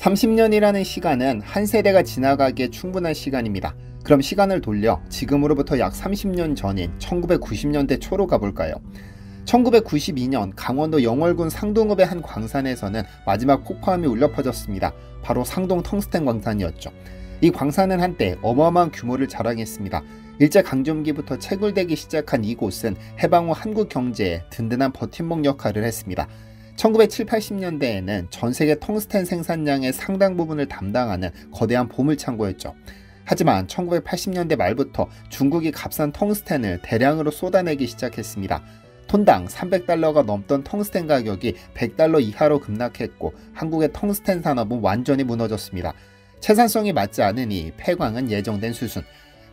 30년이라는 시간은 한 세대가 지나가기에 충분한 시간입니다. 그럼 시간을 돌려 지금으로부터 약 30년 전인 1990년대 초로 가볼까요? 1992년 강원도 영월군 상동읍의 한 광산에서는 마지막 폭파음이 울려 퍼졌습니다. 바로 상동 텅스텐 광산이었죠. 이 광산은 한때 어마어마한 규모를 자랑했습니다. 일제강점기부터 채굴되기 시작한 이곳은 해방 후 한국 경제에 든든한 버팀목 역할을 했습니다. 1970, 80년대에는 전세계 텅스텐 생산량의 상당 부분을 담당하는 거대한 보물창고였죠. 하지만 1980년대 말부터 중국이 값싼 텅스텐을 대량으로 쏟아내기 시작했습니다. 톤당 300달러가 넘던 텅스텐 가격이 100달러 이하로 급락했고 한국의 텅스텐 산업은 완전히 무너졌습니다. 채산성이 맞지 않으니 폐광은 예정된 수순.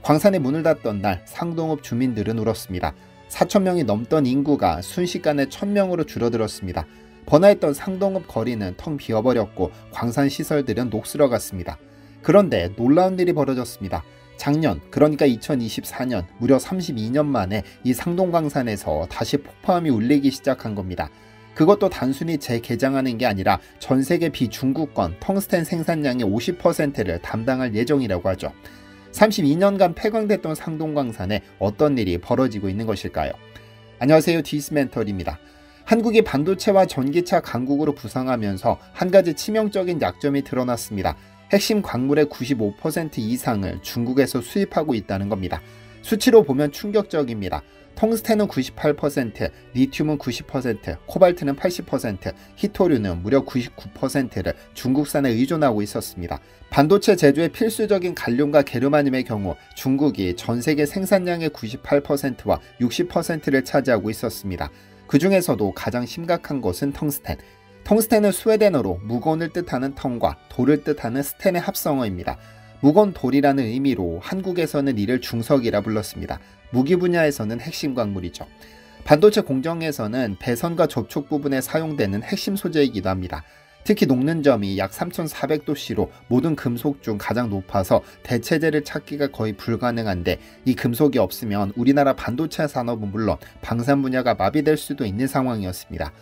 광산에 문을 닫던 날 상동읍 주민들은 울었습니다. 4,000명이 넘던 인구가 순식간에 1,000명으로 줄어들었습니다. 번화했던 상동읍 거리는 텅 비어버렸고 광산 시설들은 녹슬어갔습니다. 그런데 놀라운 일이 벌어졌습니다. 작년, 그러니까 2024년 무려 32년 만에 이 상동광산에서 다시 폭파음이 울리기 시작한 겁니다. 그것도 단순히 재개장하는 게 아니라 전세계 비중국권 텅스텐 생산량의 50%를 담당할 예정이라고 하죠. 32년간 폐광됐던 상동광산에 어떤 일이 벌어지고 있는 것일까요? 안녕하세요, 디스멘털입니다. 한국이 반도체와 전기차 강국으로 부상하면서 한 가지 치명적인 약점이 드러났습니다. 핵심 광물의 95% 이상을 중국에서 수입하고 있다는 겁니다. 수치로 보면 충격적입니다. 텅스텐은 98%, 리튬은 90%, 코발트는 80%, 히토류는 무려 99%를 중국산에 의존하고 있었습니다. 반도체 제조에 필수적인 갈륨과 게르마늄의 경우 중국이 전세계 생산량의 98%와 60%를 차지하고 있었습니다. 그 중에서도 가장 심각한 것은 텅스텐. 텅스텐은 스웨덴어로 무건을 뜻하는 텅과 돌을 뜻하는 스텐의 합성어입니다. 무건 돌이라는 의미로 한국에서는 이를 중석이라 불렀습니다. 무기 분야에서는 핵심 광물이죠. 반도체 공정에서는 배선과 접촉 부분에 사용되는 핵심 소재이기도 합니다. 특히 녹는 점이 약 3400도씨로 모든 금속 중 가장 높아서 대체재를 찾기가 거의 불가능한데 이 금속이 없으면 우리나라 반도체 산업은 물론 방산 분야가 마비될 수도 있는 상황이었습니다.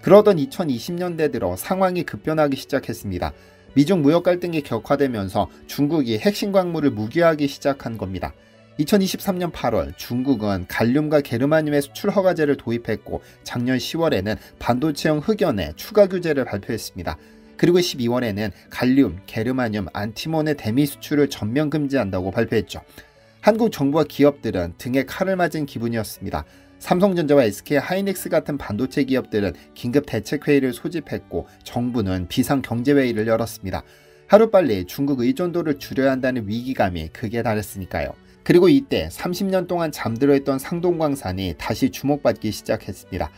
그러던 2020년대 들어 상황이 급변하기 시작했습니다. 미중 무역 갈등이 격화되면서 중국이 핵심 광물을 무기화하기 시작한 겁니다. 2023년 8월 중국은 갈륨과 게르마늄의 수출 허가제를 도입했고 작년 10월에는 반도체형 흑연의 추가 규제를 발표했습니다. 그리고 12월에는 갈륨, 게르마늄, 안티몬의 대미 수출을 전면 금지한다고 발표했죠. 한국 정부와 기업들은 등에 칼을 맞은 기분이었습니다. 삼성전자와 SK 하이닉스 같은 반도체 기업들은 긴급 대책회의를 소집했고 정부는 비상경제회의를 열었습니다. 하루빨리 중국 의존도를 줄여야 한다는 위기감이 극에 달했으니까요. 그리고 이때 30년 동안 잠들어 있던 상동광산이 다시 주목받기 시작했습니다.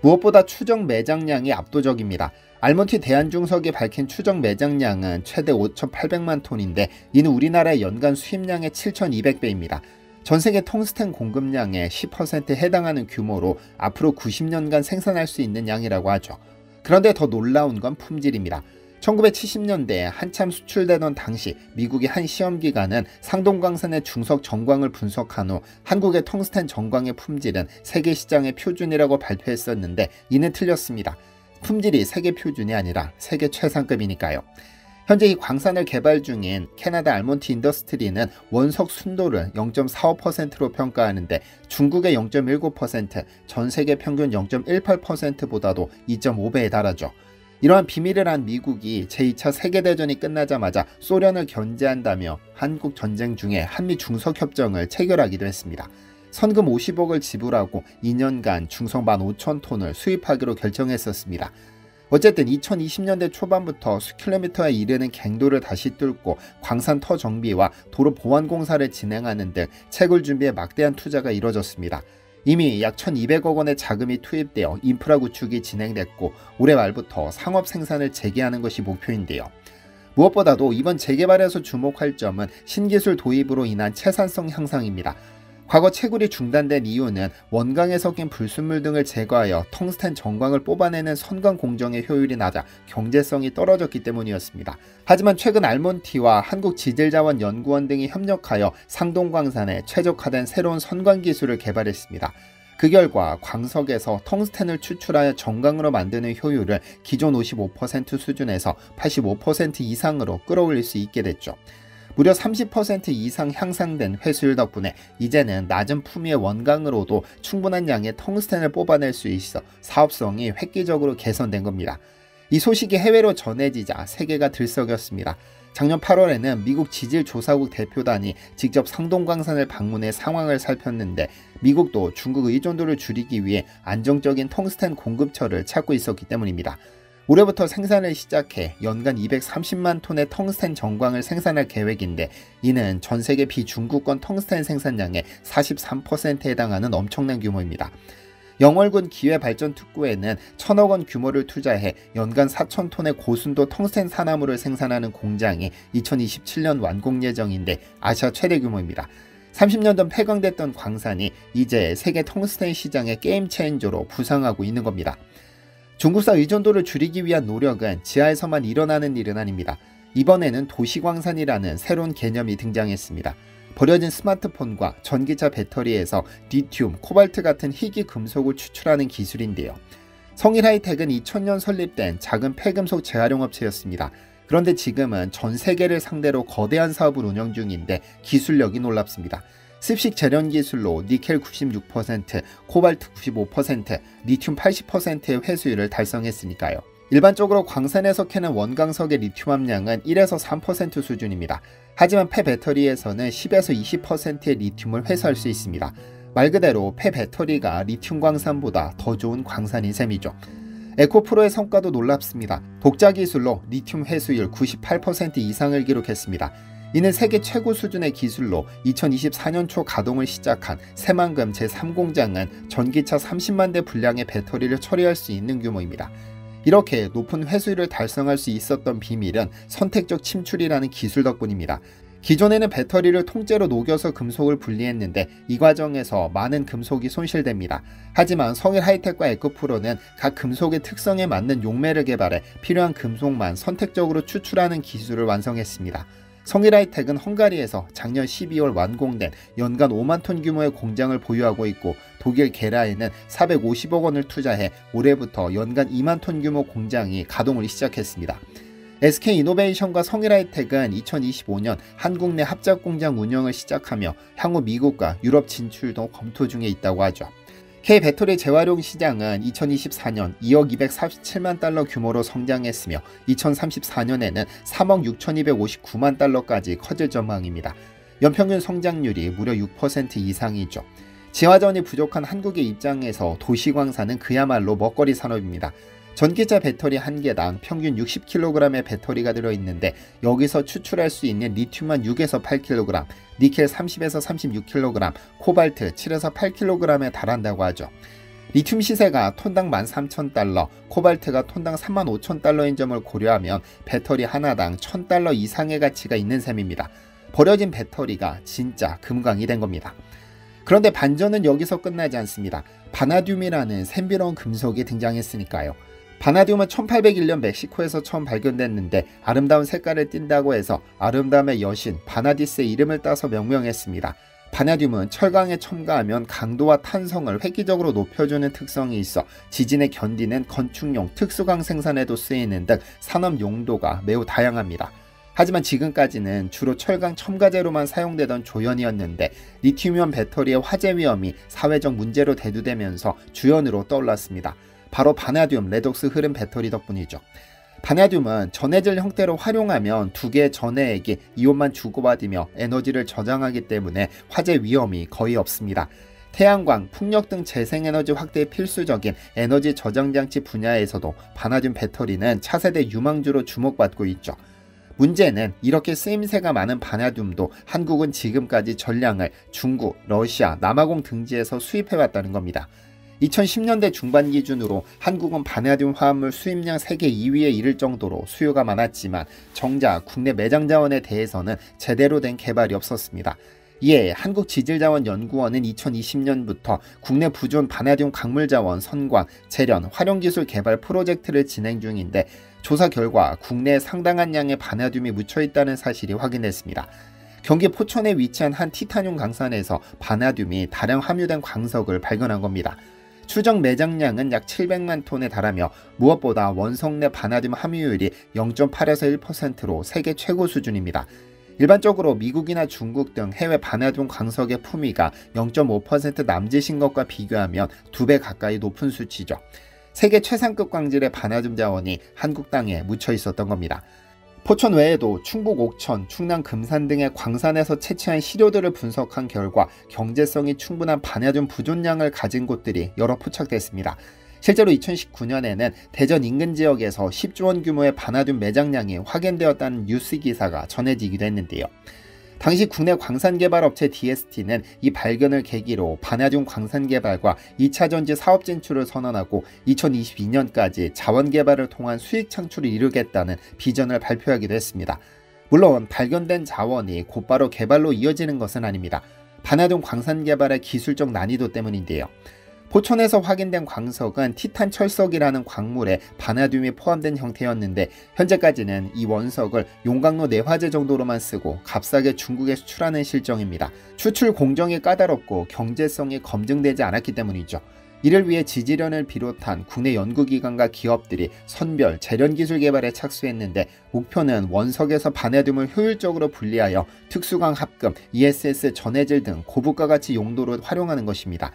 무엇보다 추정 매장량이 압도적입니다. 알몬티 대한중석이 밝힌 추정 매장량은 최대 5,800만 톤인데 이는 우리나라의 연간 수입량의 7,200배입니다. 전세계 텅스텐 공급량의 10%에 해당하는 규모로 앞으로 90년간 생산할 수 있는 양이라고 하죠. 그런데 더 놀라운 건 품질입니다. 1970년대에 한참 수출되던 당시 미국의 한 시험기관은 상동광산의 중석 정광을 분석한 후 한국의 텅스텐 정광의 품질은 세계 시장의 표준이라고 발표했었는데 이는 틀렸습니다. 품질이 세계 표준이 아니라 세계 최상급이니까요. 현재 이 광산을 개발 중인 캐나다 알몬티 인더스트리는 원석 순도를 0.45%로 평가하는데 중국의 0.19%, 전 세계 평균 0.18%보다도 2.5배에 달하죠. 이러한 비밀을 한 미국이 제2차 세계대전이 끝나자마자 소련을 견제한다며 한국 전쟁 중에 한미 중석협정을 체결하기도 했습니다. 선금 50억을 지불하고 2년간 중석 15,000톤을 수입하기로 결정했었습니다. 어쨌든 2020년대 초반부터 수킬로미터에 이르는 갱도를 다시 뚫고 광산 터 정비와 도로 보완 공사를 진행하는 등 채굴 준비에 막대한 투자가 이뤄졌습니다. 이미 약 1,200억 원의 자금이 투입되어 인프라 구축이 진행됐고 올해 말부터 상업 생산을 재개하는 것이 목표인데요. 무엇보다도 이번 재개발에서 주목할 점은 신기술 도입으로 인한 채산성 향상입니다. 과거 채굴이 중단된 이유는 원광에 섞인 불순물 등을 제거하여 텅스텐 정광을 뽑아내는 선광 공정의 효율이 낮아 경제성이 떨어졌기 때문이었습니다. 하지만 최근 알몬티와 한국지질자원연구원 등이 협력하여 상동광산에 최적화된 새로운 선광 기술을 개발했습니다. 그 결과 광석에서 텅스텐을 추출하여 정광으로 만드는 효율을 기존 55% 수준에서 85% 이상으로 끌어올릴 수 있게 됐죠. 무려 30% 이상 향상된 회수율 덕분에 이제는 낮은 품위의 원광으로도 충분한 양의 텅스텐을 뽑아낼 수 있어 사업성이 획기적으로 개선된 겁니다. 이 소식이 해외로 전해지자 세계가 들썩였습니다. 작년 8월에는 미국 지질조사국 대표단이 직접 상동광산을 방문해 상황을 살폈는데 미국도 중국 의존도를 줄이기 위해 안정적인 텅스텐 공급처를 찾고 있었기 때문입니다. 올해부터 생산을 시작해 연간 230만 톤의 텅스텐 정광을 생산할 계획인데 이는 전 세계 비중국권 텅스텐 생산량의 43%에 해당하는 엄청난 규모입니다. 영월군 기회발전특구에는 1,000억 원 규모를 투자해 연간 4,000톤의 고순도 텅스텐 산화물을 생산하는 공장이 2027년 완공 예정인데 아시아 최대 규모입니다. 30년 전 폐광됐던 광산이 이제 세계 텅스텐 시장의 게임 체인저로 부상하고 있는 겁니다. 중국산 의존도를 줄이기 위한 노력은 지하에서만 일어나는 일은 아닙니다. 이번에는 도시광산이라는 새로운 개념이 등장했습니다. 버려진 스마트폰과 전기차 배터리에서 리튬, 코발트 같은 희귀 금속을 추출하는 기술인데요. 성일하이텍은 2000년 설립된 작은 폐금속 재활용 업체였습니다. 그런데 지금은 전 세계를 상대로 거대한 사업을 운영 중인데 기술력이 놀랍습니다. 습식 재련 기술로 니켈 96%, 코발트 95%, 리튬 80%의 회수율을 달성했으니까요. 일반적으로 광산에서 캐는 원광석의 리튬 함량은 1에서 3% 수준입니다. 하지만 폐배터리에서는 10에서 20%의 리튬을 회수할 수 있습니다. 말 그대로 폐배터리가 리튬 광산보다 더 좋은 광산인 셈이죠. 에코프로의 성과도 놀랍습니다. 독자 기술로 리튬 회수율 98% 이상을 기록했습니다. 이는 세계 최고 수준의 기술로 2024년 초 가동을 시작한 새만금 제3공장은 전기차 30만 대 분량의 배터리를 처리할 수 있는 규모입니다. 이렇게 높은 회수율을 달성할 수 있었던 비밀은 선택적 침출이라는 기술 덕분입니다. 기존에는 배터리를 통째로 녹여서 금속을 분리했는데 이 과정에서 많은 금속이 손실됩니다. 하지만 성일하이텍과 에코프로는 각 금속의 특성에 맞는 용매를 개발해 필요한 금속만 선택적으로 추출하는 기술을 완성했습니다. 성일하이텍은 헝가리에서 작년 12월 완공된 연간 5만 톤 규모의 공장을 보유하고 있고 독일 게라에는 450억 원을 투자해 올해부터 연간 2만 톤 규모 공장이 가동을 시작했습니다. SK이노베이션과 성일하이텍은 2025년 한국 내 합작 공장 운영을 시작하며 향후 미국과 유럽 진출도 검토 중에 있다고 하죠. K배터리 재활용 시장은 2024년 2억 247만 달러 규모로 성장했으며 2034년에는 3억 6,259만 달러까지 커질 전망입니다. 연평균 성장률이 무려 6% 이상이죠. 지화전이 부족한 한국의 입장에서 도시광산은 그야말로 먹거리 산업입니다. 전기차 배터리 한 개당 평균 60kg의 배터리가 들어있는데 여기서 추출할 수 있는 리튬만 6에서 8kg, 니켈 30에서 36kg, 코발트 7에서 8kg에 달한다고 하죠. 리튬 시세가 톤당 13,000달러, 코발트가 톤당 35,000달러인 점을 고려하면 배터리 하나당 1,000달러 이상의 가치가 있는 셈입니다. 버려진 배터리가 진짜 금광이 된 겁니다. 그런데 반전은 여기서 끝나지 않습니다. 바나듐이라는 샘비로운 금속이 등장했으니까요. 바나듐은 1801년 멕시코에서 처음 발견됐는데 아름다운 색깔을 띈다고 해서 아름다움의 여신 바나디스의 이름을 따서 명명했습니다. 바나듐은 철강에 첨가하면 강도와 탄성을 획기적으로 높여주는 특성이 있어 지진에 견디는 건축용 특수강 생산에도 쓰이는 등 산업 용도가 매우 다양합니다. 하지만 지금까지는 주로 철강 첨가제로만 사용되던 조연이었는데 리튬이온 배터리의 화재 위험이 사회적 문제로 대두되면서 주연으로 떠올랐습니다. 바로 바나듐 레독스 흐름 배터리 덕분이죠. 바나듐은 전해질 형태로 활용하면 두 개의 전해액이 이온만 주고받으며 에너지를 저장하기 때문에 화재 위험이 거의 없습니다. 태양광, 풍력 등 재생에너지 확대에 필수적인 에너지 저장장치 분야에서도 바나듐 배터리는 차세대 유망주로 주목받고 있죠. 문제는 이렇게 쓰임새가 많은 바나듐도 한국은 지금까지 전량을 중국, 러시아, 남아공 등지에서 수입해왔다는 겁니다. 2010년대 중반 기준으로 한국은 바나듐 화합물 수입량 세계 2위에 이를 정도로 수요가 많았지만 정작 국내 매장 자원에 대해서는 제대로 된 개발이 없었습니다. 이에 한국지질자원연구원은 2020년부터 국내 부존 바나듐 광물자원 선광, 재련, 활용기술 개발 프로젝트를 진행 중인데 조사 결과 국내에 상당한 양의 바나듐이 묻혀있다는 사실이 확인됐습니다. 경기 포천에 위치한 한 티타늄 강산에서 바나듐이 다량 함유된 광석을 발견한 겁니다. 추정 매장량은 약 700만 톤에 달하며 무엇보다 원석 내 바나듐 함유율이 0.8에서 1%로 세계 최고 수준입니다. 일반적으로 미국이나 중국 등 해외 바나듐 광석의 품위가 0.5% 남짓인 것과 비교하면 2배 가까이 높은 수치죠. 세계 최상급 광질의 바나듐 자원이 한국 땅에 묻혀 있었던 겁니다. 포천 외에도 충북 옥천, 충남 금산 등의 광산에서 채취한 시료들을 분석한 결과 경제성이 충분한 바나듐 부존량을 가진 곳들이 여러 포착됐습니다. 실제로 2019년에는 대전 인근 지역에서 10조 원 규모의 바나듐 매장량이 확인되었다는 뉴스 기사가 전해지기도 했는데요. 당시 국내 광산개발업체 DST는 이 발견을 계기로 바나듐 광산개발과 2차전지 사업 진출을 선언하고 2022년까지 자원개발을 통한 수익 창출을 이루겠다는 비전을 발표하기도 했습니다. 물론 발견된 자원이 곧바로 개발로 이어지는 것은 아닙니다. 바나듐 광산개발의 기술적 난이도 때문인데요. 포천에서 확인된 광석은 티탄 철석이라는 광물에 바나듐이 포함된 형태였는데 현재까지는 이 원석을 용광로 내화재 정도로만 쓰고 값싸게 중국에 수출하는 실정입니다. 수출 공정이 까다롭고 경제성이 검증되지 않았기 때문이죠. 이를 위해 지지련을 비롯한 국내 연구기관과 기업들이 선별, 재련기술 개발에 착수했는데 목표는 원석에서 바나듐을 효율적으로 분리하여 특수광 합금, ESS 전해질 등 고부가 가치 용도로 활용하는 것입니다.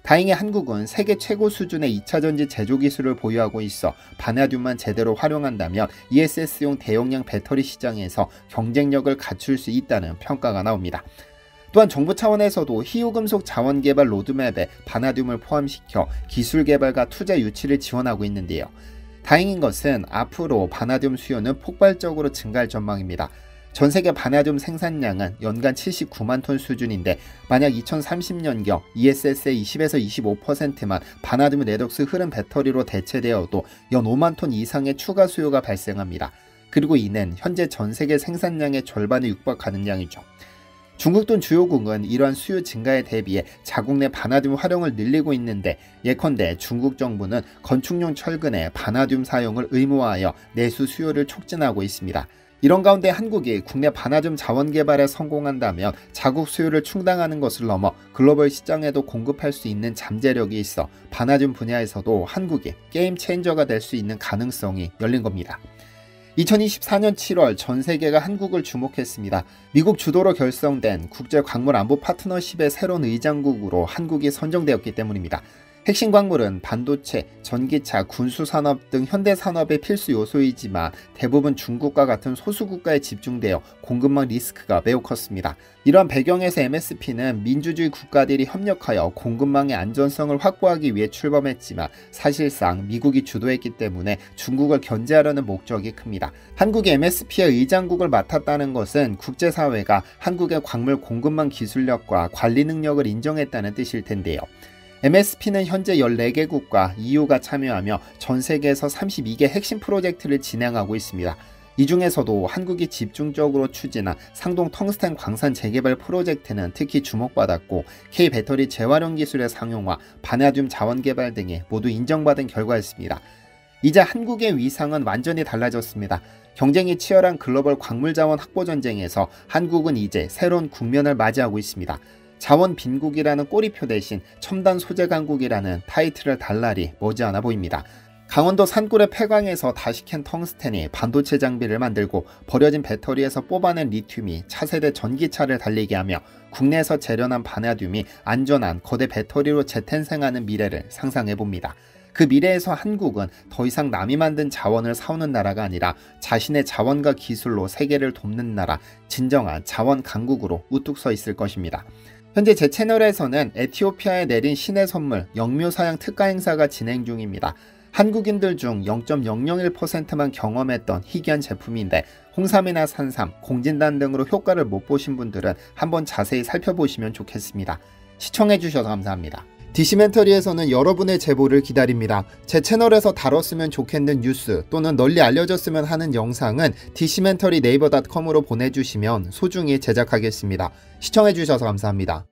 다행히 한국은 세계 최고 수준의 2차전지 제조 기술을 보유하고 있어 바나듐만 제대로 활용한다면 ESS용 대용량 배터리 시장에서 경쟁력을 갖출 수 있다는 평가가 나옵니다. 또한 정부 차원에서도 희귀금속 자원 개발 로드맵에 바나듐을 포함시켜 기술 개발과 투자 유치를 지원하고 있는데요. 다행인 것은 앞으로 바나듐 수요는 폭발적으로 증가할 전망입니다. 전 세계 바나듐 생산량은 연간 79만 톤 수준인데 만약 2030년경 ESS의 20에서 25%만 바나듐 레독스 흐름 배터리로 대체되어도 연 5만 톤 이상의 추가 수요가 발생합니다. 그리고 이는 현재 전 세계 생산량의 절반에 육박하는 양이죠. 중국 등 주요국은 이러한 수요 증가에 대비해 자국 내 바나듐 활용을 늘리고 있는데 예컨대 중국 정부는 건축용 철근에 바나듐 사용을 의무화하여 내수 수요를 촉진하고 있습니다. 이런 가운데 한국이 국내 바나듐 자원 개발에 성공한다면 자국 수요를 충당하는 것을 넘어 글로벌 시장에도 공급할 수 있는 잠재력이 있어 바나듐 분야에서도 한국이 게임 체인저가 될 수 있는 가능성이 열린 겁니다. 2024년 7월 전 세계가 한국을 주목했습니다. 미국 주도로 결성된 국제광물안보 파트너십의 새로운 의장국으로 한국이 선정되었기 때문입니다. 핵심 광물은 반도체, 전기차, 군수산업 등 현대산업의 필수 요소이지만 대부분 중국과 같은 소수국가에 집중되어 공급망 리스크가 매우 컸습니다. 이러한 배경에서 MSP는 민주주의 국가들이 협력하여 공급망의 안전성을 확보하기 위해 출범했지만 사실상 미국이 주도했기 때문에 중국을 견제하려는 목적이 큽니다. 한국이 MSP의 의장국을 맡았다는 것은 국제사회가 한국의 광물 공급망 기술력과 관리 능력을 인정했다는 뜻일 텐데요. MSP는 현재 14개국과 EU가 참여하며 전 세계에서 32개 핵심 프로젝트를 진행하고 있습니다. 이 중에서도 한국이 집중적으로 추진한 상동 텅스텐 광산 재개발 프로젝트는 특히 주목받았고 K배터리 재활용 기술의 상용화, 바나듐 자원 개발 등이 모두 인정받은 결과였습니다. 이제 한국의 위상은 완전히 달라졌습니다. 경쟁이 치열한 글로벌 광물 자원 확보 전쟁에서 한국은 이제 새로운 국면을 맞이하고 있습니다. 자원 빈국이라는 꼬리표 대신 첨단 소재 강국이라는 타이틀을 달 날이 머지않아 보입니다. 강원도 산골의 폐광에서 다시 캔 텅스텐이 반도체 장비를 만들고 버려진 배터리에서 뽑아낸 리튬이 차세대 전기차를 달리게 하며 국내에서 재련한 바나듐이 안전한 거대 배터리로 재탄생하는 미래를 상상해봅니다. 그 미래에서 한국은 더 이상 남이 만든 자원을 사오는 나라가 아니라 자신의 자원과 기술로 세계를 돕는 나라, 진정한 자원 강국으로 우뚝 서 있을 것입니다. 현재 제 채널에서는 에티오피아에 내린 신의 선물 영묘사양 특가 행사가 진행 중입니다. 한국인들 중 0.001%만 경험했던 희귀한 제품인데 홍삼이나 산삼, 공진단 등으로 효과를 못 보신 분들은 한번 자세히 살펴보시면 좋겠습니다. 시청해주셔서 감사합니다. 디시멘터리에서는 여러분의 제보를 기다립니다. 제 채널에서 다뤘으면 좋겠는 뉴스 또는 널리 알려졌으면 하는 영상은 디시멘터리 네이버.com으로 보내주시면 소중히 제작하겠습니다. 시청해주셔서 감사합니다.